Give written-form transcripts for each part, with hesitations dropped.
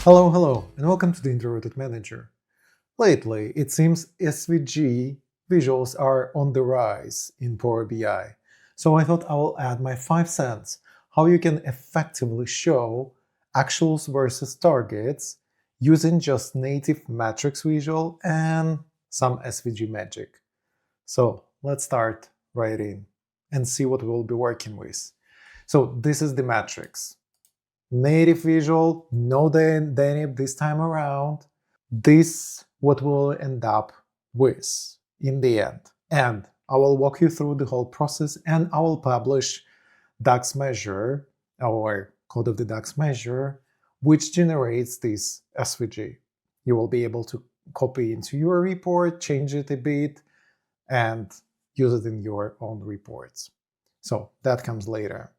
Hello, and welcome to the Introverted Manager. Lately, it seems SVG visuals are on the rise in Power BI, so I thought I will add my 5 cents how you can effectively show actuals versus targets using just native matrix visual and some SVG magic. So let's start right in and see what we'll be working with. So this is the matrix. Native visual, no dynamic this time around. This what we'll end up with in the end. And I will walk you through the whole process, and I will publish DAX measure, or code of the DAX measure, which generates this SVG. You will be able to copy into your report, change it a bit, and use it in your own reports. So that comes later.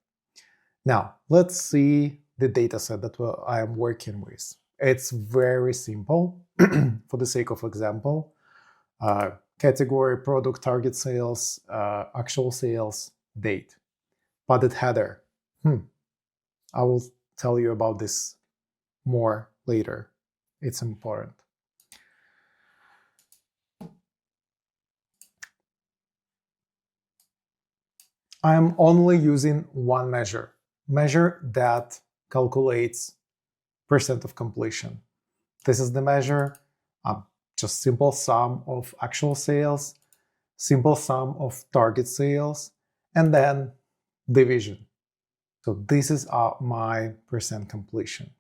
Now, let's see the dataset that I am working with. It's very simple. For the sake of example, category, product, target sales, actual sales, date. Padded header. I will tell you about this more later. It's important. I'm only using one measure that calculates percent of completion. This is the measure, just simple sum of actual sales, simple sum of target sales, and then division. So this is my percent completion.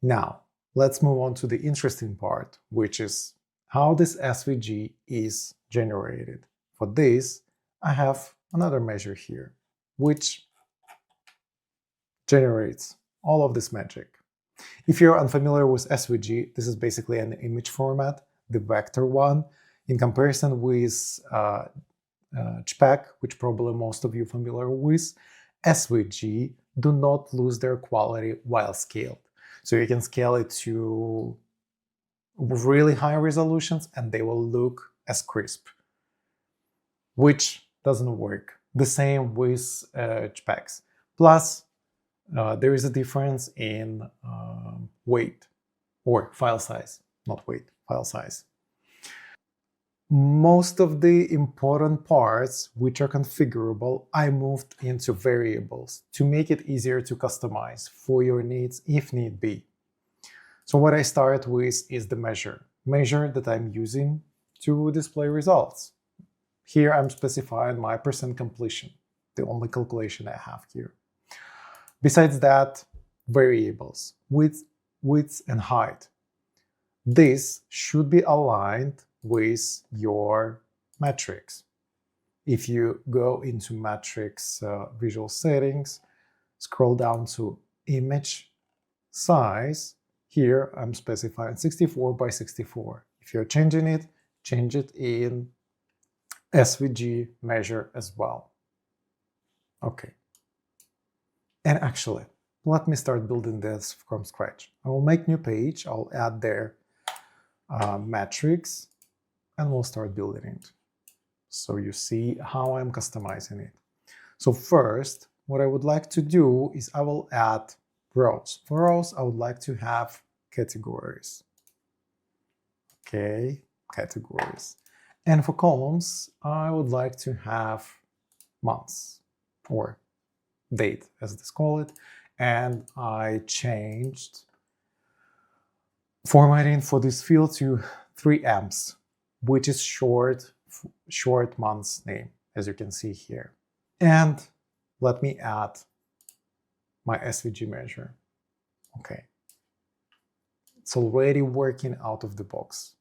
Now, let's move on to the interesting part, which is how this SVG is generated. For this, I have another measure here, which generates all of this magic. If you're unfamiliar with SVG, this is basically an image format, the vector one, in comparison with JPEG, which probably most of you are familiar with. SVG do not lose their quality while scaled. So you can scale it to really high resolutions and they will look as crisp, which doesn't work. The same with JPEGs. Plus, there is a difference in weight or file size, not weight, file size. Most of the important parts, which are configurable, I moved into variables to make it easier to customize for your needs if need be. So what I start with is the measure that I'm using to display results. Here I'm specifying my percent completion, the only calculation I have here. Besides that, variables, width and height. This should be aligned with your metrics. If you go into matrix visual settings, scroll down to image size, here I'm specifying 64 by 64. If you're changing it, change it in SVG measure as well. Okay. And actually, let me start building this from scratch. I will make new page, I'll add there metrics, and we'll start building it. So you see how I'm customizing it. So first, what I would like to do is I will add rows. For rows, I would like to have categories. Okay, categories. And for columns, I would like to have months or date, as they call it, and I changed formatting for this field to 3ms, which is short month's name, as you can see here. And let me add my SVG measure. Okay, it's already working out of the box.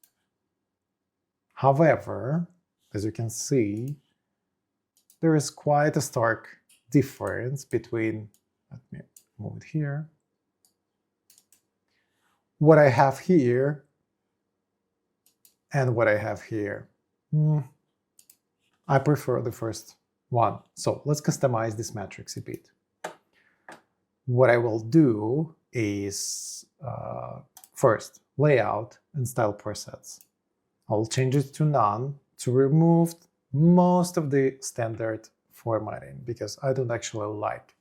However, as you can see, there is quite a stark difference between, let me move it here, what I have here and what I have here. I prefer the first one. So let's customize this matrix a bit. What I will do is first, layout and style presets. I'll change it to none to remove most of the standard formatting because I don't actually like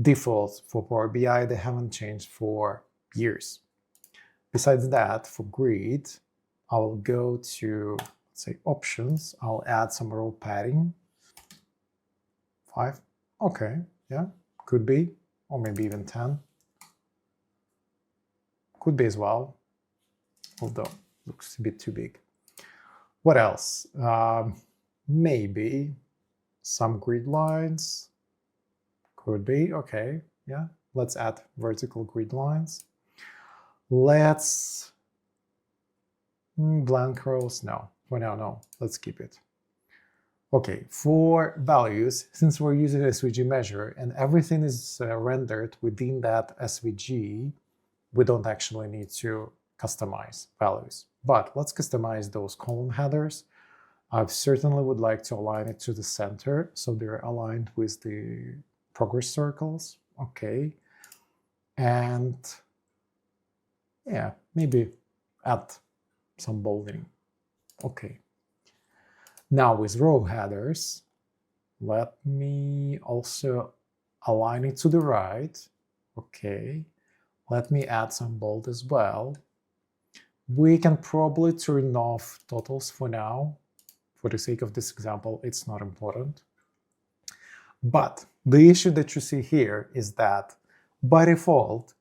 defaults for Power BI, they haven't changed for years. Besides that, for grid, I will go to, let's say, options. I'll add some row padding. 5. Okay, yeah, could be, or maybe even 10. Could be as well, although looks a bit too big. What else? Maybe some grid lines. Could be, okay, yeah. Let's add vertical grid lines. Let's blank rows. No, for now, no. Let's keep it. Okay, for values, since we're using SVG measure and everything is rendered within that SVG, we don't actually need to customize values. But let's customize those column headers. I certainly would like to align it to the center, so they're aligned with the progress circles. Okay. And yeah, maybe add some bolding. Okay. Now with row headers, let me also align it to the right. Okay. Let me add some bold as well. We can probably turn off totals for now. For the sake of this example, it's not important. But the issue that you see here is that by default,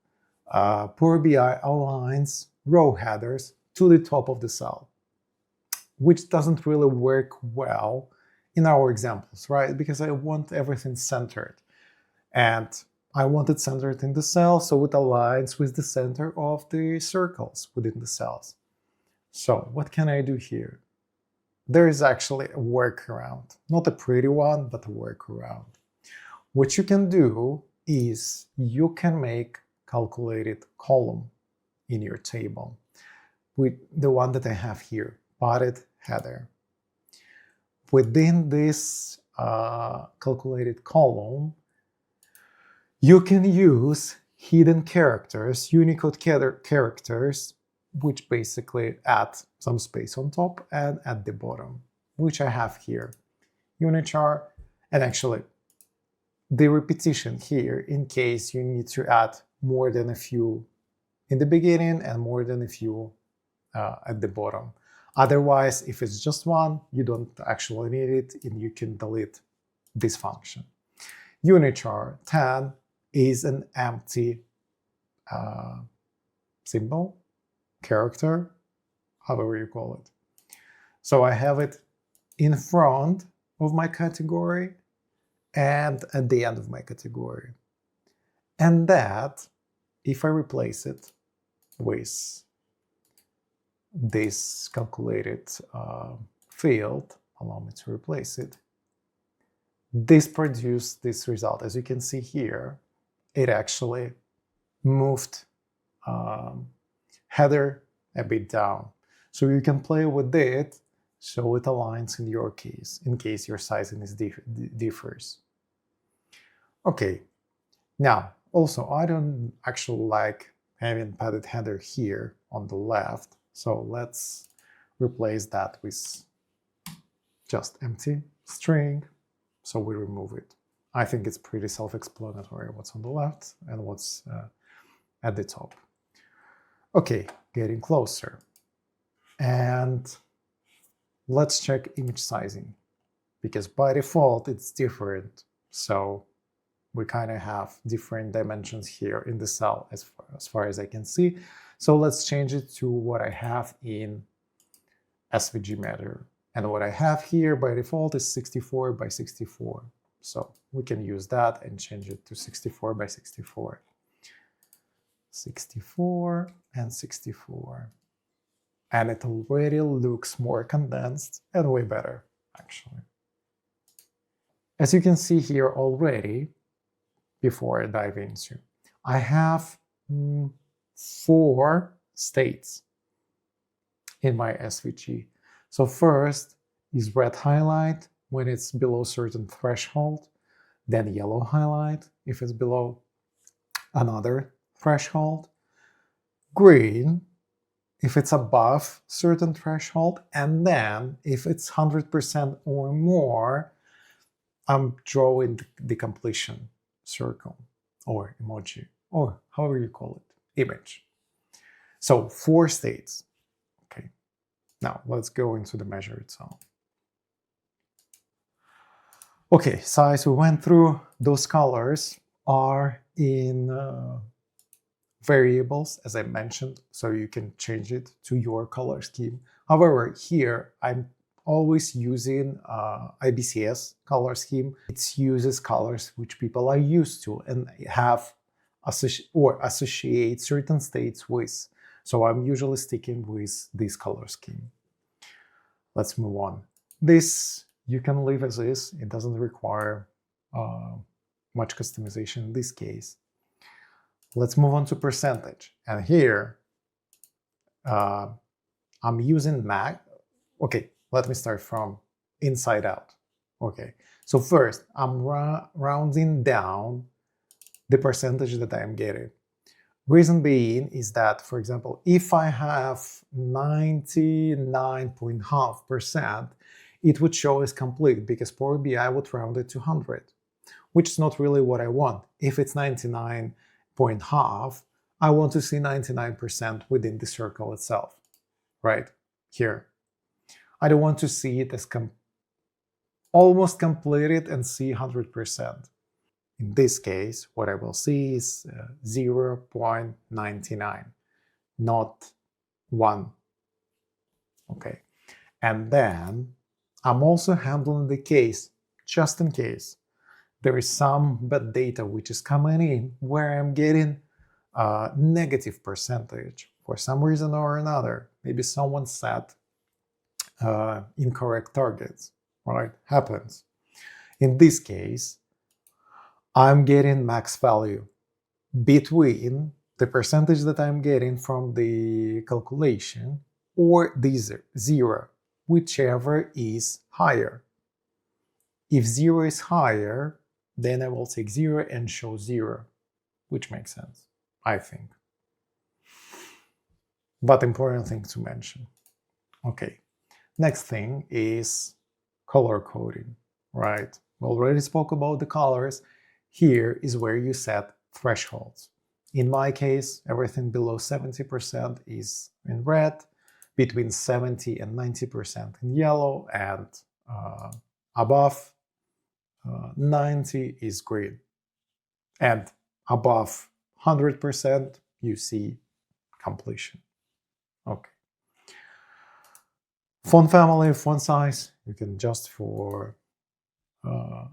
Power BI aligns row headers to the top of the cell, which doesn't really work well in our examples, right? Because I want everything centered. And I want it centered in the cell, so it aligns with the center of the circles within the cells. So what can I do here? There is actually a workaround. Not a pretty one, but a workaround. What you can do is you can make calculated column in your table with the one that I have here, potted header. Within this calculated column, you can use hidden characters, Unicode characters, which basically add some space on top and at the bottom, which I have here. Unichar, and actually the repetition here in case you need to add more than a few in the beginning and more than a few at the bottom. Otherwise, if it's just one, you don't actually need it and you can delete this function. Unichar 10 is an empty symbol, character, however you call it. So I have it in front of my category and at the end of my category. And that, if I replace it with this calculated field, allow me to replace it, this produced this result. As you can see here, it actually moved header a bit down. So you can play with it so it aligns in your case, in case your sizing is differs. Okay, now also I don't actually like having padded header here on the left, so let's replace that with just empty string, so we remove it. I think it's pretty self-explanatory what's on the left and what's at the top. Okay, getting closer. And let's check image sizing, because by default it's different. So we kind of have different dimensions here in the cell as far as I can see. So let's change it to what I have in SVG measure. And what I have here by default is 64 by 64. So we can use that and change it to 64 by 64. 64 and 64. And it already looks more condensed and way better, actually. As you can see here already, before I dive into, I have 4 states in my SVG. So first is red highlight when it's below certain threshold, then yellow highlight if it's below another threshold, green if it's above certain threshold, and then if it's 100% or more, I'm drawing the completion circle. or emoji, or however you call it, image. So 4 states. Okay, now let's go into the measure itself. Okay, size we went through. Those colors are in variables, as I mentioned, so you can change it to your color scheme. However, here I'm always using IBCS color scheme. It uses colors which people are used to and have associate certain states with. So I'm usually sticking with this color scheme. Let's move on. This you can leave as is. It doesn't require much customization in this case. Let's move on to percentage. And here, I'm using Mac. Okay, let me start from inside out. Okay, so first, I'm rounding down the percentage that I'm getting. Reason being is that, for example, if I have 99.5%, it would show as complete because Power BI would round it to 100, which is not really what I want. If it's 99.5, I want to see 99% within the circle itself, right here. I don't want to see it as almost completed and see 100%. In this case, what I will see is 0.99, not 1. Okay, and then I'm also handling the case, just in case there is some bad data which is coming in where I'm getting a negative percentage for some reason or another. Maybe someone set incorrect targets, right? Happens. In this case, I'm getting max value between the percentage that I'm getting from the calculation or the 0, whichever is higher. If 0 is higher, then I will take 0 and show 0, which makes sense, I think. But important thing to mention. Okay, next thing is color coding, right? We already spoke about the colors. Here is where you set thresholds. In my case, everything below 70% is in red, between 70 and 90% in yellow, and above 90 is green. And above 100%, you see completion. Okay. Font family, font size, you can adjust for,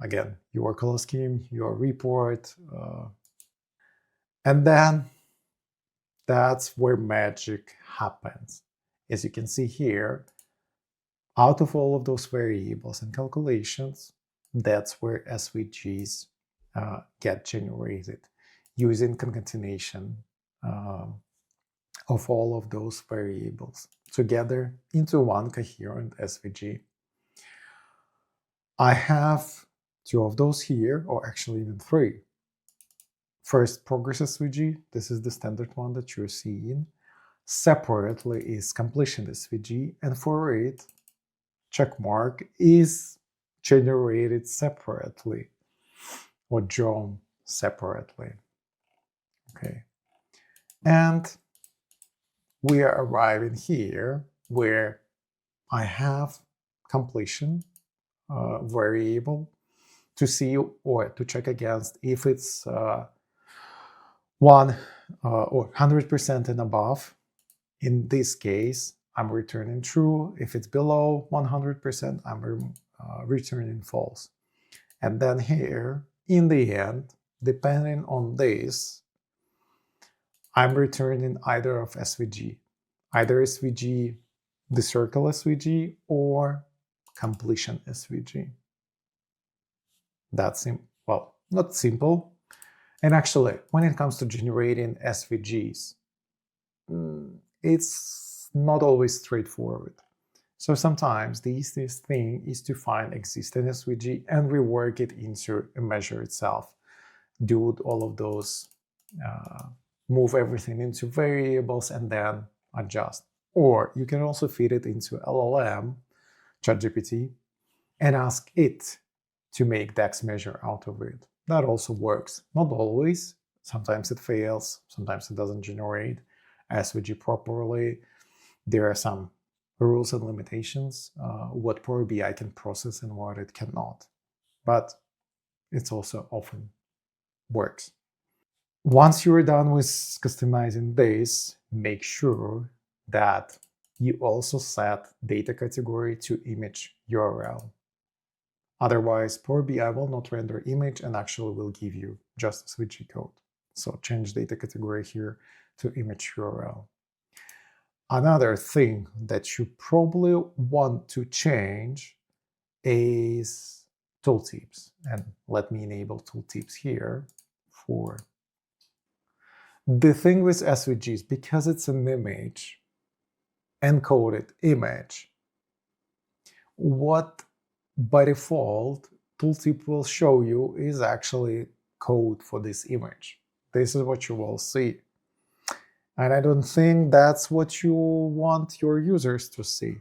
again, your color scheme, your report. And then that's where magic happens. As you can see here, out of all of those variables and calculations, that's where SVGs get generated using concatenation of all of those variables together into one coherent SVG. I have 2 of those here, or actually even 3. First, progress SVG. This is the standard one that you're seeing. Separately is completion SVG, and for it, checkmark is generated separately or drawn separately. Okay, and we are arriving here where I have completion variable to see or to check against if it's 1 or 100% and above. In this case, I'm returning true. If it's below 100%, I'm returning false. And then here, in the end, depending on this, I'm returning either of SVG, either SVG, the circle SVG, or completion SVG. That's well, not simple. And actually, when it comes to generating SVGs, it's not always straightforward. So sometimes the easiest thing is to find existing SVG and rework it into a measure itself. Do all of those, move everything into variables and then adjust. Or you can also feed it into LLM, ChatGPT, and ask it to make DAX measure out of it. That also works. Not always, Sometimes it fails, sometimes it doesn't generate SVG properly. There are some rules and limitations, what Power BI can process and what it cannot. But it's also often works. Once you're done with customizing this, make sure that you also set data category to image URL. Otherwise, Power BI will not render image and actually will give you just SVG code. So change data category here to image URL. Another thing that you probably want to change is tooltips. And let me enable tooltips here for the thing with SVGs, because it's an image, encoded image, what by default tooltip will show you is actually code for this image. This is what you will see. And I don't think that's what you want your users to see.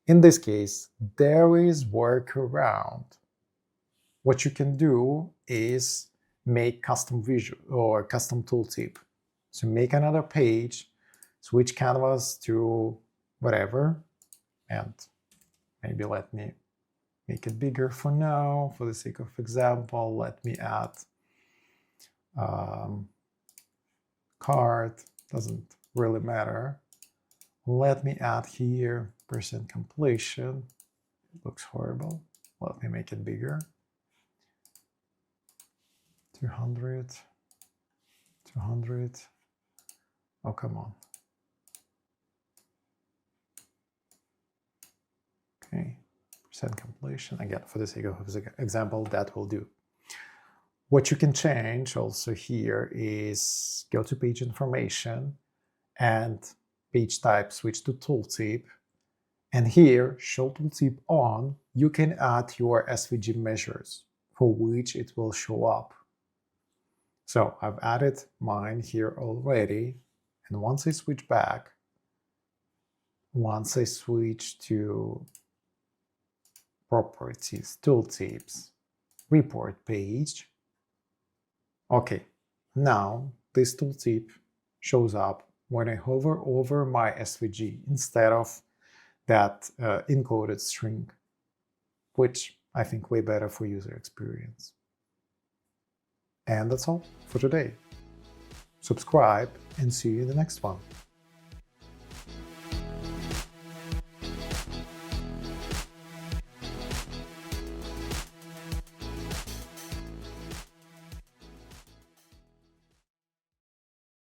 In this case, there is workaround. What you can do is make custom visual or custom tooltip. So make another page, switch canvas to whatever, and maybe let me make it bigger for now. For the sake of example, let me add card, doesn't really matter. Let me add here % completion. It looks horrible. Let me make it bigger. 200, 200. Oh, come on. Okay, % completion. Again, for the sake of example, that will do. What you can change also here is go to page information and page type switch to tooltip. And here, show tooltip on, you can add your SVG measures for which it will show up. So I've added mine here already. And once I switch back, once I switch to properties, tooltips, report page, okay, now this tooltip shows up when I hover over my SVG instead of that encoded string, which I think way better for user experience. And that's all for today. Subscribe and see you in the next one.